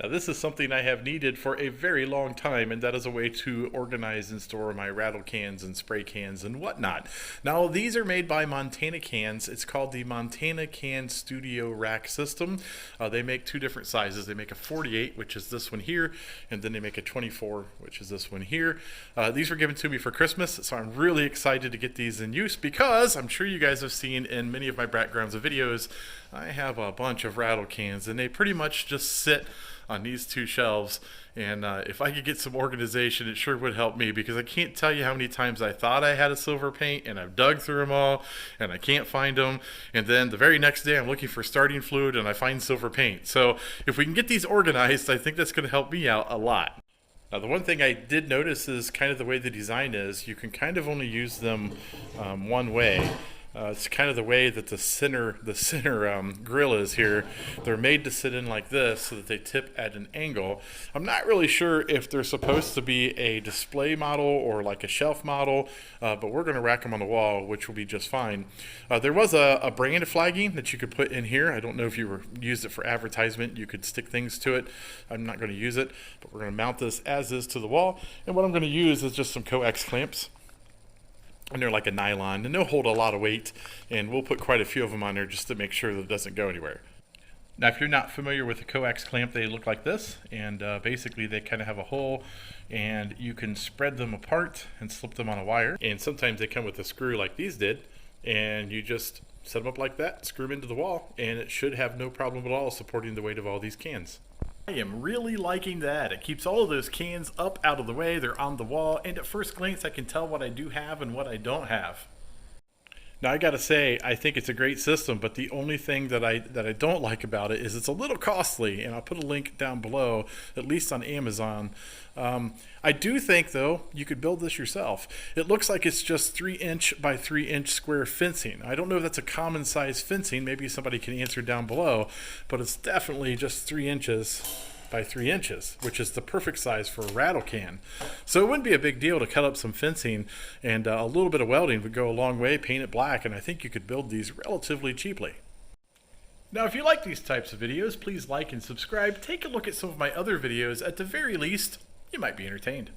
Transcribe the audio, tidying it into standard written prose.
Now this is something I have needed for a very long time, and that is a way to organize and store my rattle cans and spray cans and whatnot. Now these are made by Montana Cans. It's called the Montana Can Studio Rack System. They make two different sizes. They make a 48, which is this one here, and then they make a 24, which is this one here. These were given to me for Christmas, so I'm really excited to get these in use because I'm sure you guys have seen in many of my backgrounds of videos, I have a bunch of rattle cans, and they pretty much just sit on these two shelves, and if I could get some organization, it sure would help me, because I can't tell you how many times I thought I had a silver paint and I've dug through them all and I can't find them, and then the very next day I'm looking for starting fluid and I find silver paint. So if we can get these organized, I think that's going to help me out a lot. Now the one thing I did notice is kind of the way the design is, you can kind of only use them one way. It's kind of the way that the center grill is here. They're made to sit in like this so that they tip at an angle. I'm not really sure if they're supposed to be a display model or like a shelf model, but we're going to rack them on the wall, which will be just fine. There was a brand flagging that you could put in here. I don't know if you used it for advertisement. You could stick things to it. I'm not going to use it, but we're going to mount this as is to the wall. And what I'm going to use is just some coax clamps. And they're like a nylon, and they'll hold a lot of weight, and we'll put quite a few of them on there just to make sure that it doesn't go anywhere. Now if you're not familiar with a coax clamp, they look like this, and basically they kind of have a hole, and you can spread them apart and slip them on a wire, and sometimes they come with a screw like these did, and you just set them up like that, screw them into the wall, and it should have no problem at all supporting the weight of all these cans. I am really liking that. It keeps all of those cans up out of the way, they're on the wall, and at first glance I can tell what I do have and what I don't have. Now I gotta say, I think it's a great system, but the only thing that I don't like about it is it's a little costly, and I'll put a link down below, at least on Amazon. I do think though you could build this yourself. It looks like it's just 3" by 3" square fencing. I don't know if that's a common size fencing, maybe somebody can answer down below, but it's definitely just 3" by 3", which is the perfect size for a rattle can. So it wouldn't be a big deal to cut up some fencing, and a little bit of welding would go a long way, paint it black, and I think you could build these relatively cheaply. Now if you like these types of videos, please like and subscribe. Take a look at some of my other videos. At the very least, you might be entertained.